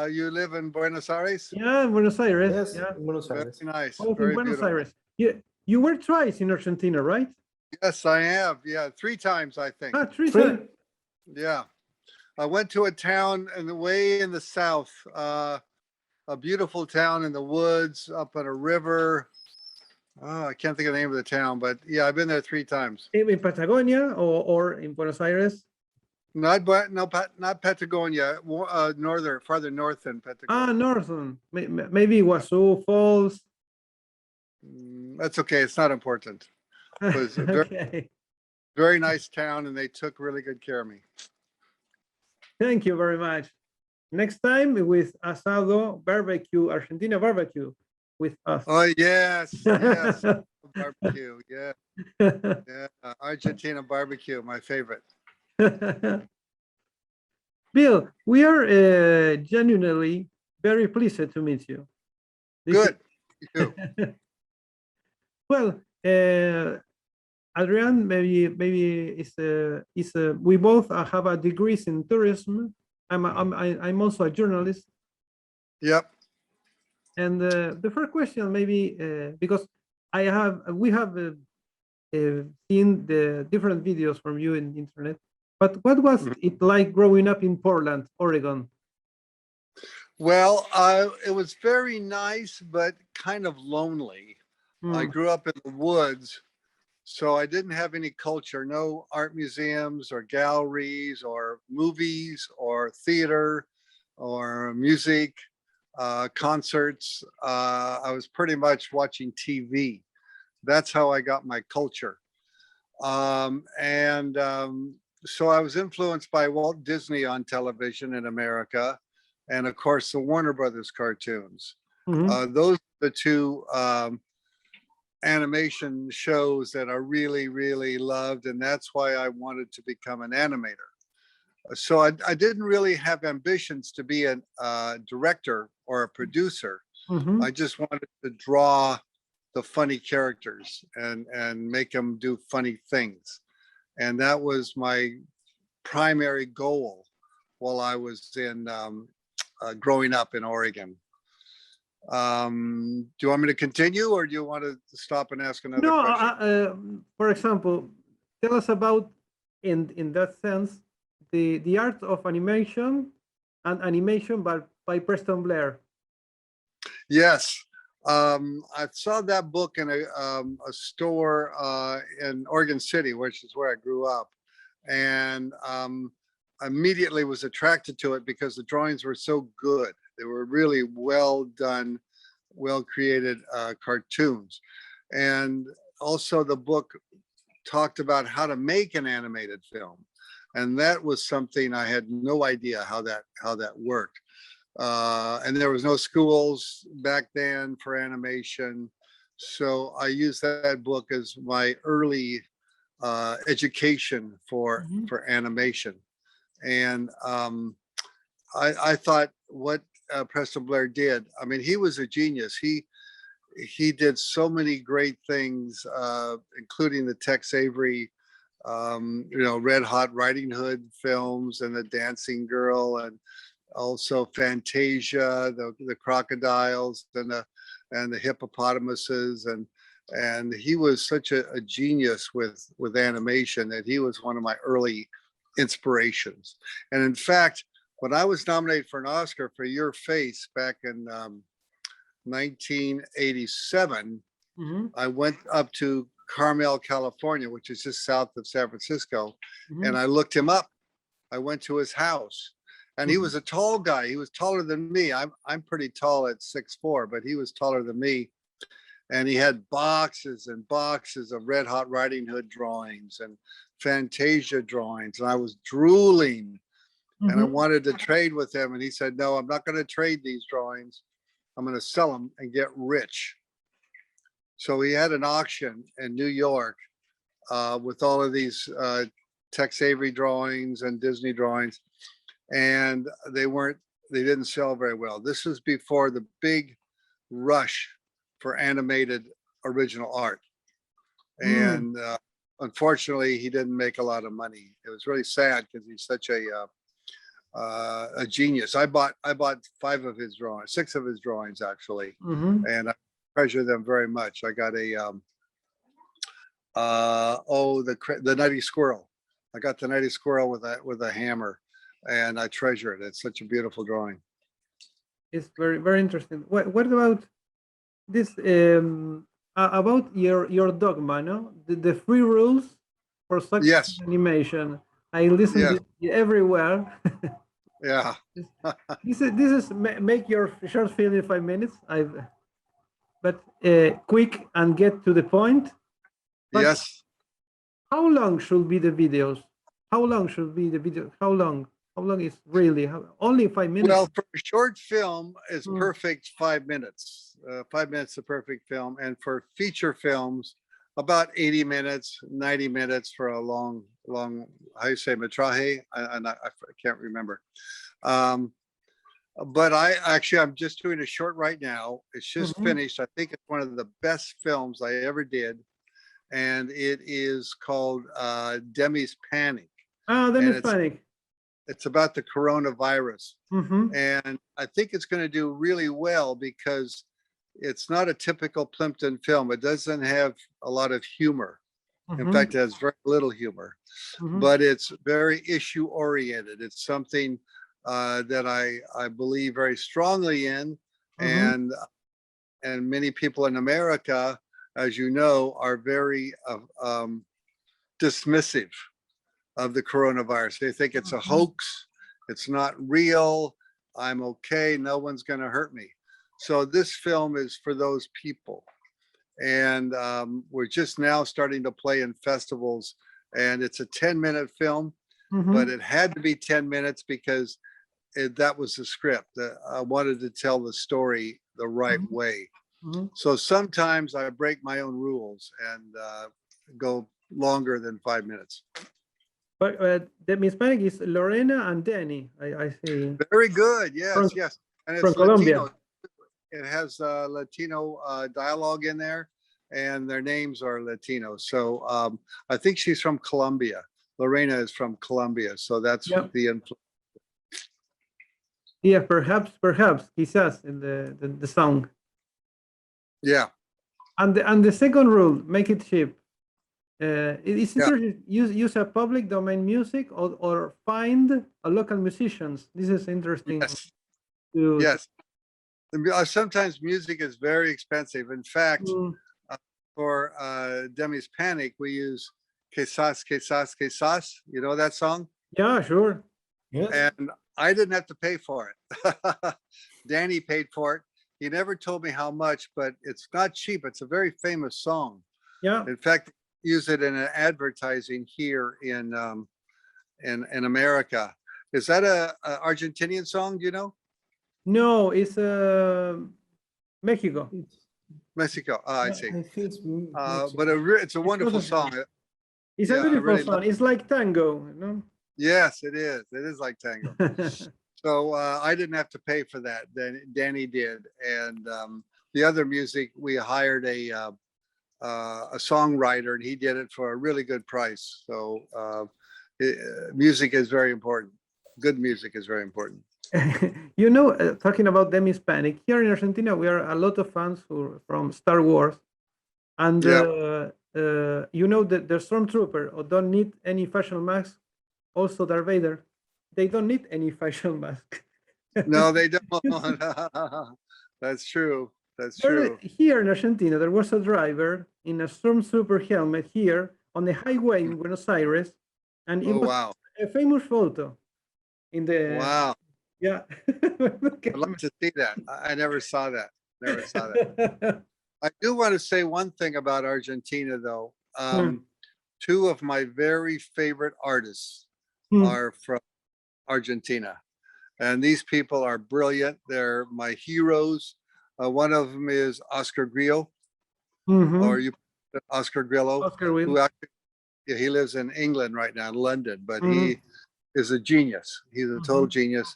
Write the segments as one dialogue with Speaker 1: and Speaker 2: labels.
Speaker 1: you live in Buenos Aires?
Speaker 2: Yeah, Buenos Aires.
Speaker 3: Yes,
Speaker 2: Yeah.
Speaker 3: Buenos Aires.
Speaker 1: Very nice.
Speaker 2: Both in
Speaker 1: Very
Speaker 2: Buenos
Speaker 1: beautiful.
Speaker 2: Aires. You were twice in Argentina, right?
Speaker 1: Yes, I have. Yeah, 3 times, I think.
Speaker 2: Ah, three
Speaker 3: Three?
Speaker 2: times.
Speaker 1: Yeah. I went to a town way in the south, a beautiful town in the woods up on a river. Oh, I can't think of the name of the town, but yeah, I've been there 3 times.
Speaker 2: In Patagonia or in Buenos Aires?
Speaker 1: Not Patagonia, farther north than Patagonia.
Speaker 2: Ah, northern. Maybe Iguazu Falls.
Speaker 1: That's okay. It's not important. It was a
Speaker 2: Okay.
Speaker 1: very nice town, and they took really good care of me.
Speaker 2: Thank you very much. Next time with asado barbecue, Argentina barbecue with us.
Speaker 1: Oh yes, yes, barbecue. Yeah, yeah. Argentina barbecue, my favorite.
Speaker 2: Bill, we are genuinely very pleased to meet you.
Speaker 1: Good. You too.
Speaker 2: Well, Adrian, maybe we both have a degrees in tourism. I'm also a journalist.
Speaker 1: Yep.
Speaker 2: And the first question, maybe because we have seen the different videos from you in the internet. But what was it like growing up in Portland, Oregon?
Speaker 1: Well, it was very nice, but kind of lonely. I grew up in the woods, so I didn't have any culture, no art museums or galleries or movies or theater or music, concerts. I was pretty much watching TV. That's how I got my culture. So I was influenced by Walt Disney on television in America, and of course the Warner Brothers cartoons. Those are the 2 animation shows that I really, really loved, and that's why I wanted to become an animator. So I didn't really have ambitions to be a director or a producer. I just wanted to draw the funny characters and make them do funny things. And that was my primary goal while I was in growing up in Oregon. Do you want me to continue, or do you want to stop and ask another question?
Speaker 2: For example, tell us about, in that sense, the art of animation by Preston Blair.
Speaker 1: Yes. I saw that book in a store in Oregon City, which is where I grew up, and immediately was attracted to it because the drawings were so good. They were really well done, well created cartoons. And also the book talked about how to make an animated film. And that was something I had no idea how that worked. And there was no schools back then for animation. So I used that book as my early education for animation. And I thought what Preston Blair did, I mean, he was a genius. He did so many great things, including the Tex Avery, Red Hot Riding Hood films and The Dancing Girl, and also Fantasia, the crocodiles and the hippopotamuses, and he was such a genius with animation that he was one of my early inspirations. And in fact, when I was nominated for an Oscar for Your Face back in 1987, I went up to Carmel, California, which is just south of San Francisco, and I looked him up. I went to his house, and he was a tall guy. He was taller than me. I'm pretty tall at 6'4", but he was taller than me. And he had boxes and boxes of Red Hot Riding Hood drawings and Fantasia drawings, and I was drooling. And I wanted to trade with him, and he said, "No, I'm not going to trade these drawings. I'm going to sell them and get rich." So he had an auction in New York with all of these Tex Avery drawings and Disney drawings, and they didn't sell very well. This was before the big rush for animated original art. And unfortunately, he didn't make a lot of money. It was really sad because he's such a a genius. I bought 5 of his drawings, 6 of his drawings actually,
Speaker 2: Mhm.
Speaker 1: and I treasure them very much. I got a the nutty squirrel. I got the nutty squirrel with a hammer, and I treasure it. It's such a beautiful drawing.
Speaker 2: It's very, very interesting. What about this? About your dogma, no? The 3 rules for success
Speaker 1: Yes,
Speaker 2: in animation. I listen
Speaker 1: yes,
Speaker 2: to it everywhere.
Speaker 1: yeah,
Speaker 2: This is make your short film in 5 minutes. But quick and get to the point. But
Speaker 1: yes.
Speaker 2: how long should be the videos? How long should be the video? How long? How long is really only 5 minutes?
Speaker 1: Well, for a short film, it's
Speaker 2: Mm.
Speaker 1: perfect 5 minutes. 5 minutes, a perfect film, and for feature films, about 80 minutes, 90 minutes for a long. How you say metraje? I can't remember. But I'm just doing a short right now. It's just
Speaker 2: Mhm.
Speaker 1: finished. I think it's one of the best films I ever did, and it is called Demi's Panic,
Speaker 2: Then
Speaker 1: and
Speaker 2: it's panic.
Speaker 1: it's about the coronavirus.
Speaker 2: Mhm.
Speaker 1: And I think it's going to do really well because it's not a typical Plympton film. It doesn't have a lot of humor. In
Speaker 2: Mhm.
Speaker 1: fact, it has very little humor,
Speaker 2: Mhm.
Speaker 1: but it's very issue oriented. It's something that I believe very strongly in,
Speaker 2: Mhm.
Speaker 1: and many people in America, as you know, are very dismissive of the coronavirus. They think it's a
Speaker 2: Mhm.
Speaker 1: hoax. It's not real. I'm okay. No one's going to hurt me. So this film is for those people. And we're just now starting to play in festivals. And it's a 10-minute film, but
Speaker 2: Mhm.
Speaker 1: it had to be 10 minutes because that was the script. I wanted to tell the story the right
Speaker 2: Mhm.
Speaker 1: way.
Speaker 2: Mhm.
Speaker 1: So sometimes I break my own rules and go longer than 5 minutes.
Speaker 2: But the Hispanic is Lorena and Danny. I see
Speaker 1: Very good. Yes,
Speaker 2: from
Speaker 1: yes. And
Speaker 2: from
Speaker 1: it's
Speaker 2: Colombia.
Speaker 1: Latino. It has Latino dialogue in there, and their names are Latino. So I think she's from Colombia. Lorena is from Colombia. So that's
Speaker 2: Yeah.
Speaker 1: the influence.
Speaker 2: Yeah. Perhaps, quizás in the song.
Speaker 1: Yeah.
Speaker 2: And the second rule, make it cheap. It's
Speaker 1: Yeah.
Speaker 2: interesting. Use a public domain music or find a local musicians. This is interesting
Speaker 1: Yes.
Speaker 2: to.
Speaker 1: Yes. Sometimes music is very expensive. In fact,
Speaker 2: Mm,
Speaker 1: for Demi's Panic, we use Quesas, Quesas, Quesas. You know that song?
Speaker 2: yeah, sure. Yes.
Speaker 1: And I didn't have to pay for it. Danny paid for it. He never told me how much, but it's not cheap. It's a very famous song.
Speaker 2: Yeah.
Speaker 1: In fact, use it in an advertising here in America. Is that a Argentinian song? Do you know?
Speaker 2: No, it's Mexico.
Speaker 1: Mexico. I see.
Speaker 3: I think it's
Speaker 1: But it's a
Speaker 2: It's not
Speaker 1: wonderful song.
Speaker 2: It's a
Speaker 1: Yeah, I
Speaker 2: beautiful
Speaker 1: really love.
Speaker 2: song. It's like tango, you know.
Speaker 1: Yes, it is. It is like tango. So I didn't have to pay for that. Then Danny did, and the other music we hired a songwriter, and he did it for a really good price. So music is very important. Good music is very important.
Speaker 2: You know, talking about them Hispanic, here in Argentina, we are a lot of fans from Star Wars. And
Speaker 1: Yeah.
Speaker 2: you know that the stormtrooper don't need any facial mask. Also, Darth Vader, they don't need any facial mask.
Speaker 1: No, they don't. That's true. That's true.
Speaker 2: Here in Argentina, there was a driver in a stormtrooper helmet here on the highway in Buenos Aires, and it
Speaker 1: Oh
Speaker 2: was
Speaker 1: wow.
Speaker 2: a famous photo in the
Speaker 1: Wow.
Speaker 2: yeah.
Speaker 1: I'd like to see that. I never saw that. Never saw that. I do want to say one thing about Argentina, though. Two of my very favorite artists are from Argentina, and these people are brilliant. They're my heroes. One of them is Oscar Griel, or you, Oscar Grillo,
Speaker 2: Oscar
Speaker 1: who
Speaker 2: Will.
Speaker 1: actually he lives in England right now, in London, but he is a genius. He's a total genius.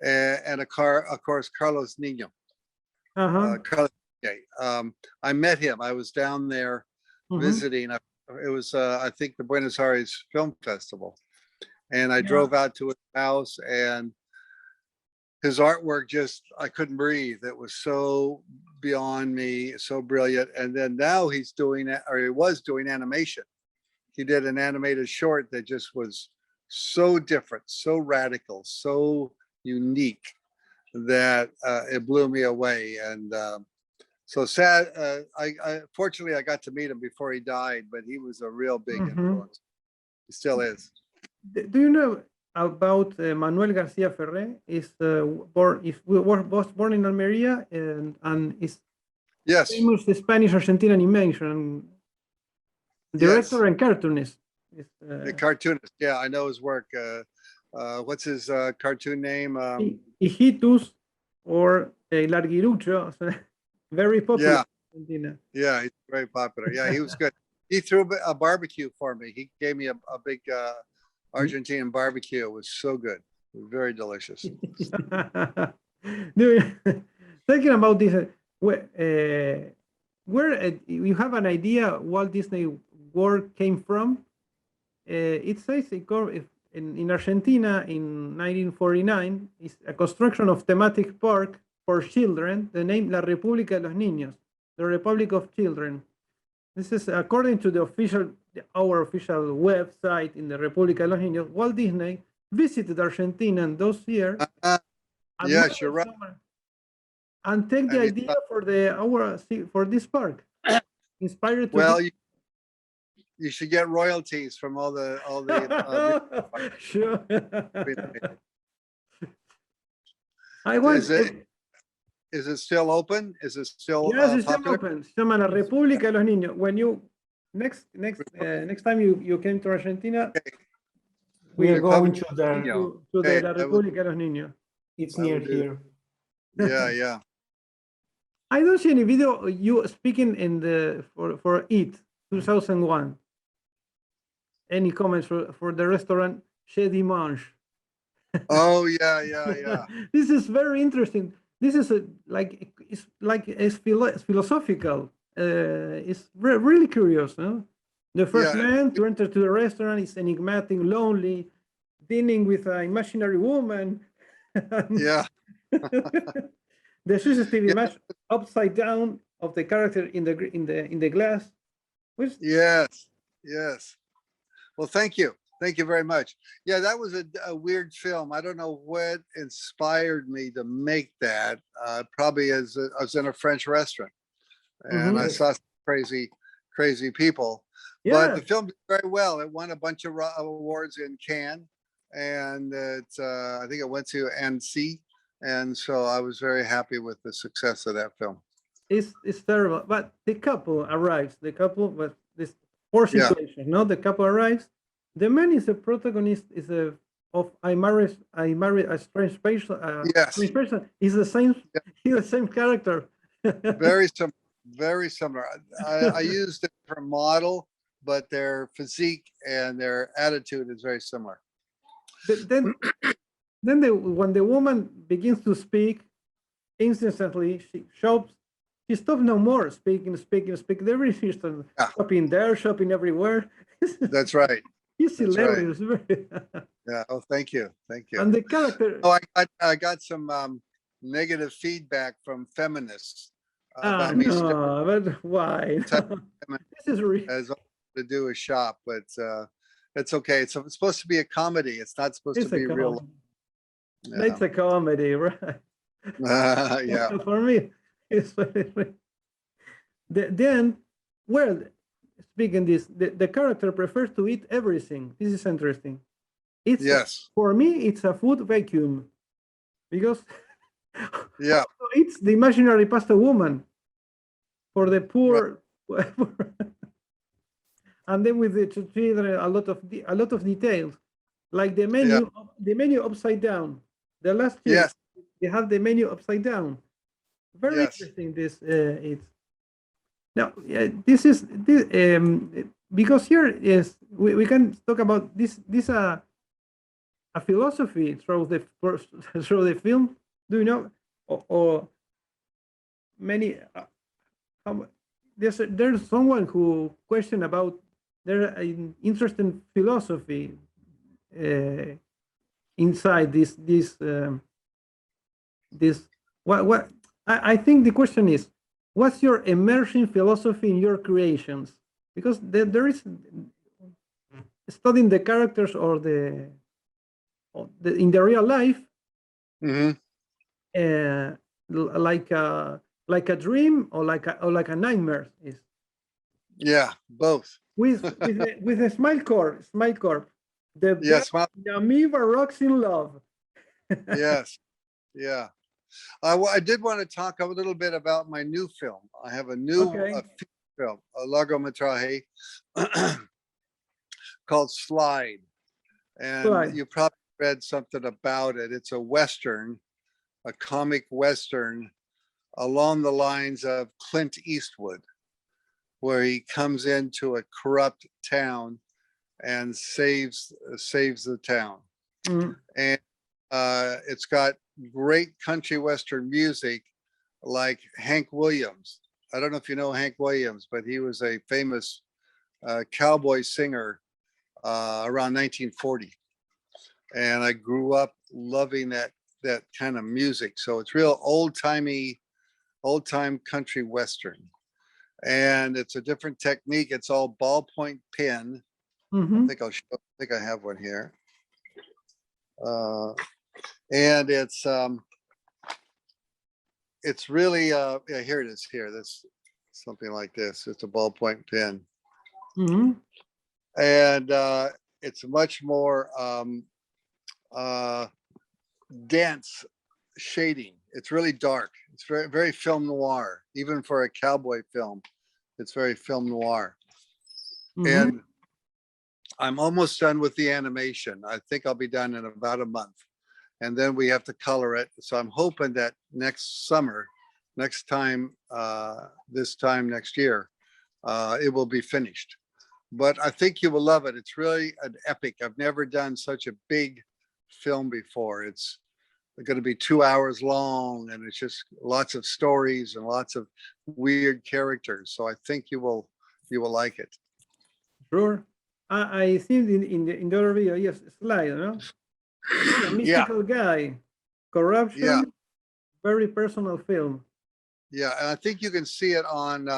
Speaker 1: And of course, Carlos Nino. Carlos, I met him. I was down there visiting. It was, I think, the Buenos Aires Film Festival, And I drove out to his house, and his artwork just, I couldn't breathe. It was so beyond me, so brilliant. And then now he's doing, or he was doing animation. He did an animated short that just was so different, so radical, so unique that it blew me away. And so sad. Fortunately, I got to meet him before he died, but he was a real big influence. He still is.
Speaker 2: Do you know about Manuel Garcia Ferré? Was born in Almeria and is famous Spanish Argentine animation director and cartoonist.
Speaker 1: The cartoonist, yeah, I know his work. What's his cartoon name?
Speaker 2: Hijitus or Larguirucho, very popular in Argentina.
Speaker 1: Yeah, he's very popular. Yeah, he was good. He threw a barbecue for me. He gave me a big Argentine barbecue. It was so good. It was very delicious.
Speaker 2: Thinking about this, where you have an idea Walt Disney work came from? It says in Argentina in 1949 is a construction of thematic park for children, the name La República de los Niños, the Republic of Children. This is according to our official website in the República de los Niños. Walt Disney visited Argentina in those years.
Speaker 1: Yes, you're right.
Speaker 2: And take the idea for this park. Inspired to
Speaker 1: well, you should get royalties from all the
Speaker 2: sure.
Speaker 1: Is it still open? Is it still
Speaker 2: yes, it's
Speaker 1: popular?
Speaker 2: still open. Se llama La República de los Niños. When you next time you came to Argentina,
Speaker 3: we are going to
Speaker 2: the La República de los Niños.
Speaker 3: It's near here.
Speaker 1: Yeah.
Speaker 2: I don't see any video you speaking in for Eat 2001. Any comments for the restaurant Chez Dimanche?
Speaker 1: Oh yeah.
Speaker 2: This is very interesting. This is it's philosophical. It's really curious. Huh? The first man to enter to the restaurant is enigmatic, lonely, dealing with an imaginary woman.
Speaker 1: Yeah.
Speaker 2: The suggestive image upside down of the character in the glass.
Speaker 1: Yes. Well, thank you very much. Yeah, that was a weird film. I don't know what inspired me to make that. Probably I was in a French restaurant and I saw some crazy people. But the film did very well. It won a bunch of awards in Cannes, and I think it went to Annecy. And so I was very happy with the success of that film.
Speaker 2: It's terrible, but the couple arrives. The couple with this poor situation. No, the couple arrives. The man is a protagonist. I married a strange person. Strange person. He's the same. He's the same character.
Speaker 1: Very similar. I used a different model, but their physique and their attitude is very similar.
Speaker 2: Then when the woman begins to speak, instantly she stops no more speaking. Every system, shopping there, shopping everywhere.
Speaker 1: That's right.
Speaker 2: He's hilarious.
Speaker 1: Right. Yeah. Oh, thank you.
Speaker 2: And the character.
Speaker 1: Oh, I got some negative feedback from feminists.
Speaker 2: But why? This is real.
Speaker 1: Has all to do with shop, but it's okay. It's supposed to be a comedy. It's not supposed to be real.
Speaker 2: Yeah. It's a comedy, right?
Speaker 1: Yeah.
Speaker 2: For me, it's then. Well, speaking this, the character prefers to eat everything. This is interesting. For me, it's a food vacuum because it's the imaginary pasta woman for the poor. Right. And then with the children, a lot of details, like the menu upside down. The last year, they have the menu upside down. Very interesting. This it's now. This is because here is we can talk about this a philosophy through the film. Do you know or many? There's someone who questioned about there's an interesting philosophy inside this what I think the question is, what's your immersion philosophy in your creations? Because there is studying the characters or in the real life,
Speaker 1: Mhm.
Speaker 2: like a dream or like a nightmare is
Speaker 1: Yeah, both.
Speaker 2: with a smile corp. The
Speaker 1: Yes,
Speaker 2: the amoeba rocks in love.
Speaker 1: yes, yeah. I did want to talk a little bit about my new film. I have a new
Speaker 2: Okay.
Speaker 1: film, a largometraje called Slide, and
Speaker 2: Slide.
Speaker 1: you probably read something about it. It's a Western, a comic Western along the lines of Clint Eastwood, where he comes into a corrupt town and saves the town.
Speaker 2: Mm.
Speaker 1: And it's got great country Western music like Hank Williams. I don't know if you know Hank Williams, but he was a famous cowboy singer around 1940. And I grew up loving that kind of music. So it's real old time country Western. And it's a different technique. It's all ballpoint pen.
Speaker 2: Mhm.
Speaker 1: I think I have one here. And it's really yeah, here it is here. This something like this. It's a ballpoint pen.
Speaker 2: Mhm.
Speaker 1: And it's much more dense shading. It's really dark. It's very film noir, even for a cowboy film. It's very film noir.
Speaker 2: Mhm.
Speaker 1: And I'm almost done with the animation. I think I'll be done in about a month. And then we have to color it. So I'm hoping that next summer, this time next year, it will be finished. But I think you will love it. It's really an epic. I've never done such a big film before. It's going to be 2 hours long, and it's just lots of stories and lots of weird characters. So I think you will like it.
Speaker 2: Sure. I see in the other video, yes, slide, no? A
Speaker 1: Yeah,
Speaker 2: mystical guy, corruption,
Speaker 1: yeah,
Speaker 2: very personal film.
Speaker 1: yeah. And I think you can see it on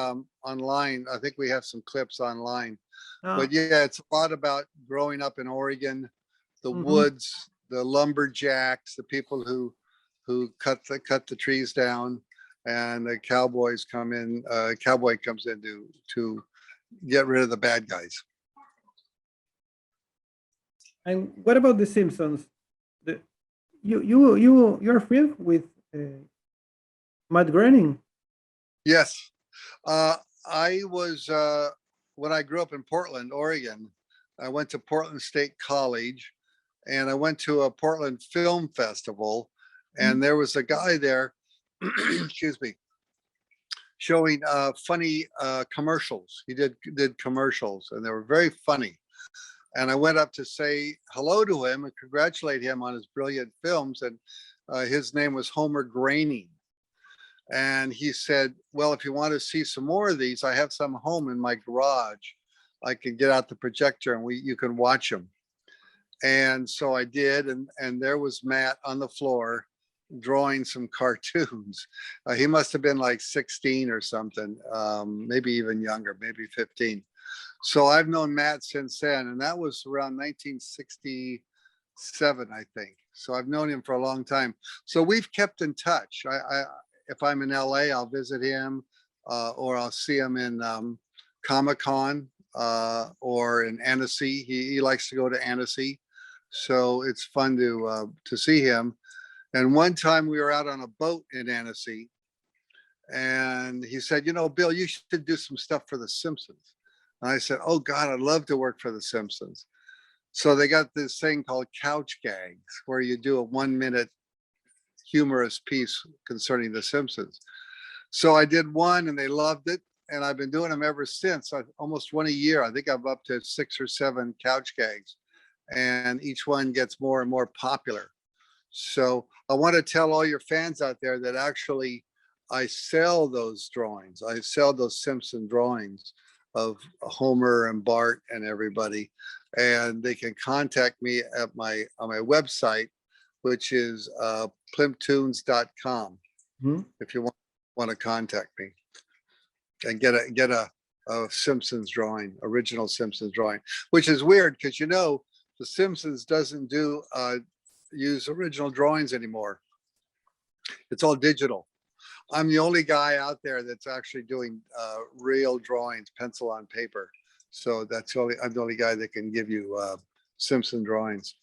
Speaker 1: online. I think we have some clips online. But yeah, it's a lot about growing up in Oregon, the
Speaker 2: Mhm.
Speaker 1: woods, the lumberjacks, the people who cut the trees down, and the cowboys come in. Cowboy comes in to get rid of the bad guys.
Speaker 2: And what about the Simpsons? You're friends with Matt Groening?
Speaker 1: Yes, I was when I grew up in Portland, Oregon. I went to Portland State College, and I went to a Portland Film Festival, and there was a guy there, excuse me, showing funny commercials. He did commercials, and they were very funny. And I went up to say hello to him and congratulate him on his brilliant films. And his name was Homer Groening. And he said, well, if you want to see some more of these, I have some home in my garage. I can get out the projector and you can watch them. And so I did. And there was Matt on the floor drawing some cartoons. He must have been like 16 or something, maybe even younger, maybe 15. So I've known Matt since then, and that was around 1967, I think. So I've known him for a long time. So we've kept in touch. If I'm in LA, I'll visit him, or I'll see him in Comic-Con or in Annecy. He likes to go to Annecy, so it's fun to see him. And one time we were out on a boat in Annecy, and he said, Bill, you should do some stuff for the Simpsons. And I said, oh God, I'd love to work for the Simpsons. So they got this thing called couch gags, where you do a 1-minute humorous piece concerning the Simpsons. So I did one and they loved it. And I've been doing them ever since. I almost one a year. I think I'm up to 6 or 7 couch gags, and each one gets more and more popular. So I want to tell all your fans out there that actually I sell those drawings. I sell those Simpson drawings of Homer and Bart and everybody. And they can contact me at on my website, which is plymptoons.com. If you want to contact me and get a Simpsons drawing, original Simpsons drawing, which is weird because the Simpsons doesn't use original drawings anymore. It's all digital. I'm the only guy out there that's actually doing real drawings, pencil on paper. So I'm the only guy that can give you Simpson drawings.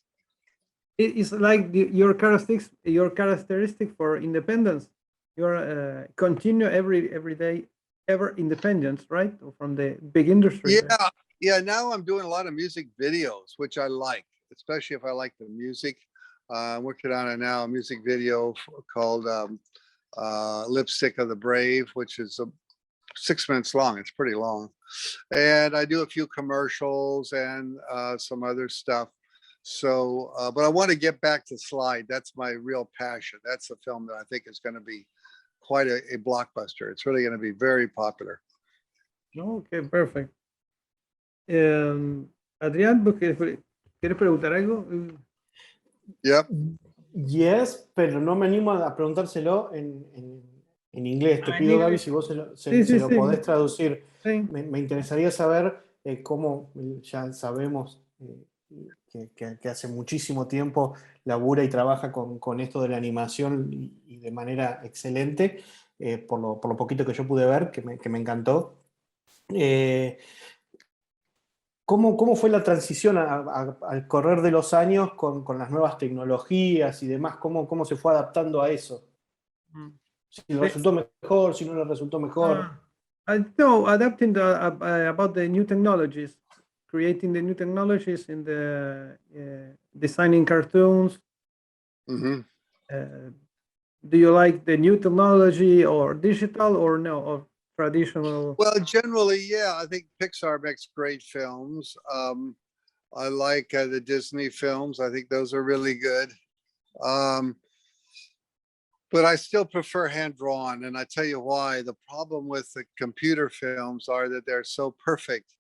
Speaker 2: It's like your characteristic for independence. You're continue every day, ever independence, right? From the big industry.
Speaker 1: Yeah. Now I'm doing a lot of music videos, which I like, especially if I like the music. I'm working on it now, a music video called Lipstick of the Brave, which is 6 minutes long. It's pretty long. And I do a few commercials and some other stuff. So, but I want to get back to Slide. That's my real passion. That's a film that I think is going to be quite a blockbuster. It's really going to be very popular.
Speaker 2: Okay, perfect. Adrián, ¿quieres preguntar algo?
Speaker 1: Yep.
Speaker 3: Yes, pero no me animo a preguntárselo en inglés. Te pido, Gaby, si vos se lo podés traducir.
Speaker 2: Sí.
Speaker 3: Me interesaría saber cómo, ya sabemos que hace muchísimo tiempo labura y trabaja con esto de la animación y de manera excelente, por lo poquito que yo pude ver, que me encantó. ¿Cómo fue la transición al correr de los años con las nuevas tecnologías y demás? ¿Cómo se fue adaptando a eso? Si le resultó mejor, si no le resultó mejor.
Speaker 2: No, adapting about the new technologies, creating the new technologies in the designing cartoons.
Speaker 1: Mm-hmm.
Speaker 2: Do you like the new technology or digital or no, or traditional?
Speaker 1: Well, generally, yeah, I think Pixar makes great films. I like the Disney films. I think those are really good. But I still prefer hand-drawn, and I tell you why. The problem with the computer films are that they're so perfect,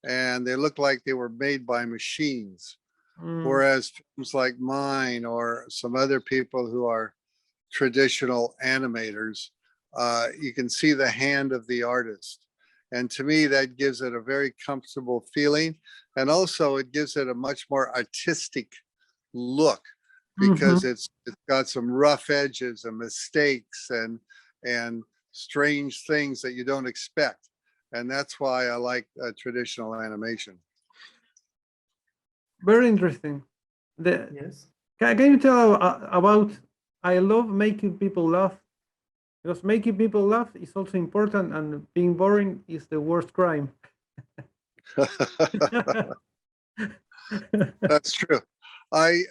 Speaker 1: and they look like they were made by machines. Whereas films like mine or some other people who are traditional animators, you can see the hand of the artist. And to me, that gives it a very comfortable feeling. And also it gives it a much more artistic look, because it's got some rough edges and mistakes and strange things that you don't expect. And that's why I like traditional animation.
Speaker 2: Very interesting.
Speaker 3: Yes.
Speaker 2: Can you tell about, I love making people laugh, because making people laugh is also important, and being boring is the worst crime.
Speaker 1: That's true. I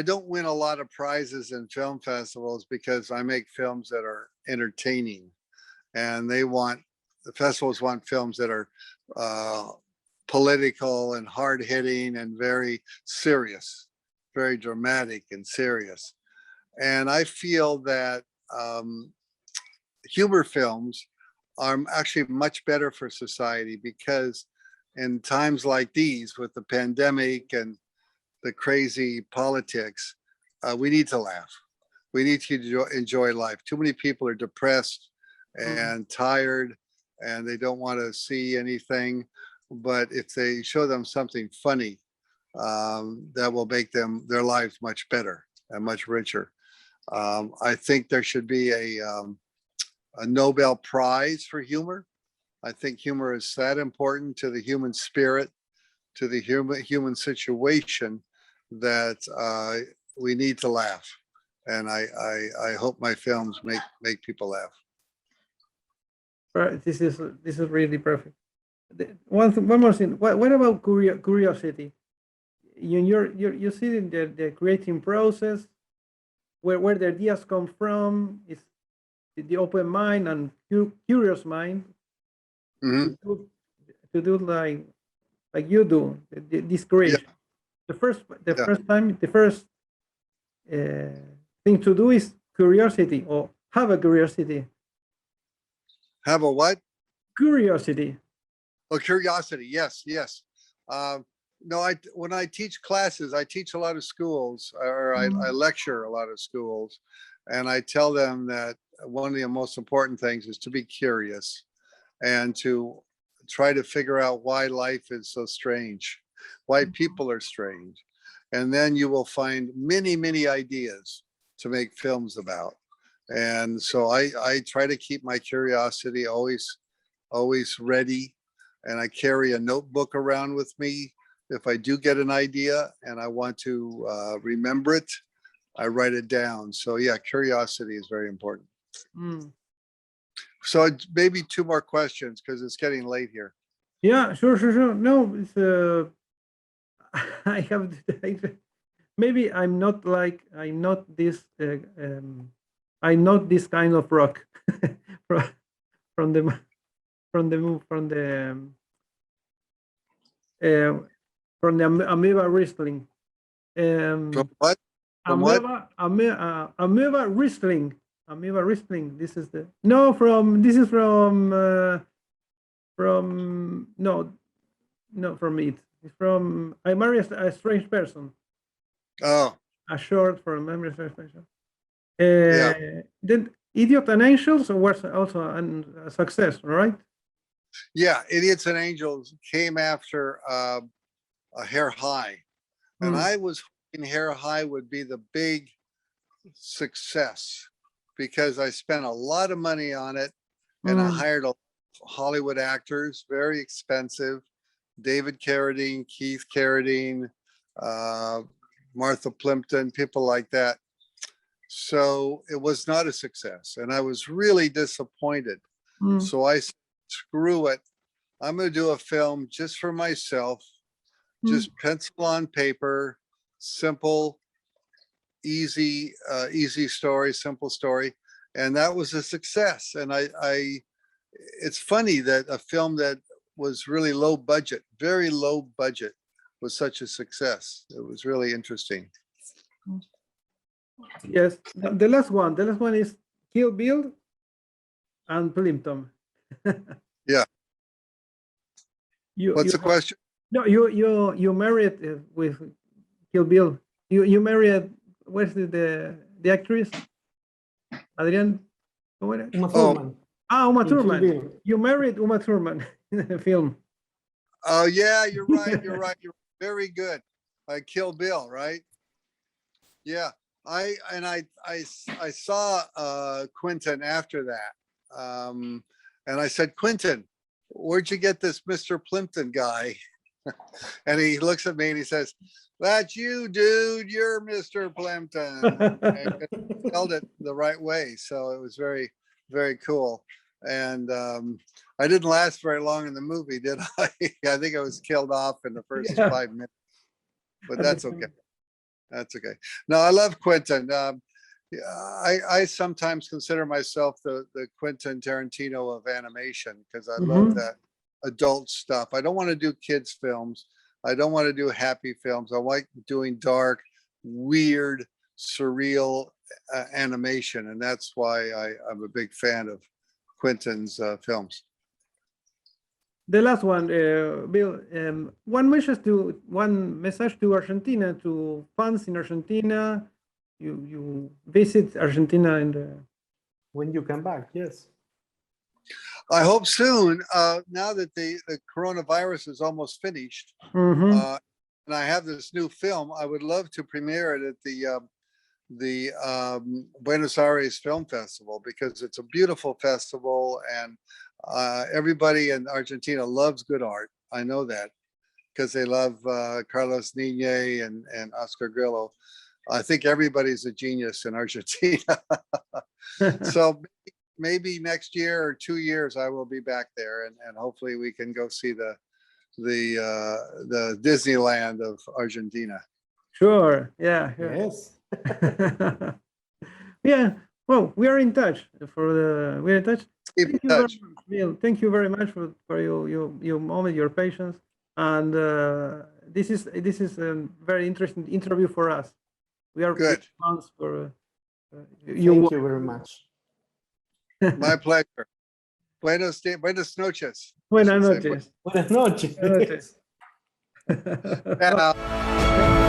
Speaker 1: don't win a lot of prizes in film festivals because I make films that are entertaining, and the festivals want films that are political and hard-hitting and very serious, very dramatic and serious. And I feel that humor films are actually much better for society, because in times like these, with the pandemic and the crazy politics, we need to laugh. We need to enjoy life. Too many people are depressed and tired, and they don't want to see anything. But if they show them something funny, that will make their lives much better and much richer. I think there should be a Nobel Prize for humor. I think humor is that important to the human spirit, to the human situation, that we need to laugh. And I hope my films make people laugh.
Speaker 2: Right. This is really perfect. One more thing. What about curiosity? You see the creating process, where the ideas come from, is the open mind and curious mind. To do like you do this creation. The first thing to do is curiosity, or have a curiosity.
Speaker 1: Have a what?
Speaker 2: Curiosity.
Speaker 1: Oh, curiosity. Yes, yes. No, when I teach classes, I teach a lot of schools, or I lecture a lot of schools, and I tell them that one of the most important things is to be curious and to try to figure out why life is so strange, why people are strange. And then you will find many, many ideas to make films about. And so I try to keep my curiosity always ready. And I carry a notebook around with me. If I do get an idea and I want to remember it, I write it down. So yeah, curiosity is very important.
Speaker 2: Mm.
Speaker 1: So maybe two more questions because it's getting late here.
Speaker 2: Yeah, sure. No, it's I have maybe I'm not this I'm not this kind of rock from from the from the from the from the amoeba wrestling.
Speaker 1: From what? From what?
Speaker 2: Amoeba wrestling. Amoeba wrestling. This is the no from. This is from no from it. It's from I married a strange person.
Speaker 1: Oh,
Speaker 2: A short from memory strange person.
Speaker 1: Yeah.
Speaker 2: Then Idiot and Angels was also a success, right?
Speaker 1: yeah. Idiots and Angels came after a Hair High. And I was hoping Hair High would be the big success because I spent a lot of money on it and I hired a Hollywood actors, very expensive. David Carradine, Keith Carradine, Martha Plympton, people like that. So it was not a success and I was really disappointed. So I said, screw it. I'm going to do a film just for myself, just pencil on paper, simple, easy story, simple story. And that was a success. And it's funny that a film that was really low budget, very low budget, was such a success. It was really interesting.
Speaker 2: Yes, the last one is Kill Bill and Plymton.
Speaker 1: Yeah. What's the question?
Speaker 2: No, you married with Kill Bill. You married where's the actress? Adrian?
Speaker 3: Uma Thurman.
Speaker 2: Uma
Speaker 3: In Kill
Speaker 2: Thurman.
Speaker 3: Bill.
Speaker 2: You married Uma Thurman in the film.
Speaker 1: Oh yeah, you're right. You're right. You're very good. Kill Bill, right? Yeah. I saw Quentin after that. And I said, Quentin, where'd you get this Mr. Plympton guy? And he looks at me and he says, that's you, dude. You're Mr. Plympton. And he held it the right way. So it was very, very cool. And I didn't last very long in the movie, did I? I think I was killed off in the first 5 minutes. But that's okay. That's okay. No, I love Quentin. I sometimes consider myself the Quentin Tarantino of animation because I love that adult stuff. I don't want to do kids films. I don't want to do happy films. I like doing dark, weird, surreal animation. And that's why I'm a big fan of Quentin's films.
Speaker 2: The last one, Bill, one message to Argentina, to fans in Argentina. You visit Argentina
Speaker 3: when you come back, yes.
Speaker 1: I hope soon, now that the coronavirus is almost finished, and I have this new film, I would love to premiere it at the Buenos Aires Film Festival because it's a beautiful festival and everybody in Argentina loves good art. I know that because they love Carlos Niñe and Oscar Grillo. I think everybody's a genius in Argentina. So maybe next year or 2 years, I will be back there and hopefully we can go see the Disneyland of Argentina.
Speaker 2: Sure. Yeah.
Speaker 3: Yes.
Speaker 2: Yeah. Well, we are in touch. We're in touch.
Speaker 1: Keep in touch.
Speaker 2: Bill, thank you very much for your moment, your patience, and this is a very interesting interview for us. We are
Speaker 1: good.
Speaker 2: Fans for
Speaker 3: Thank you very much.
Speaker 1: My pleasure. Buenas noches. I
Speaker 2: Buenas
Speaker 1: should say.
Speaker 2: noches.
Speaker 3: Buenas noches.
Speaker 2: Buenas noches.
Speaker 1: Yeah.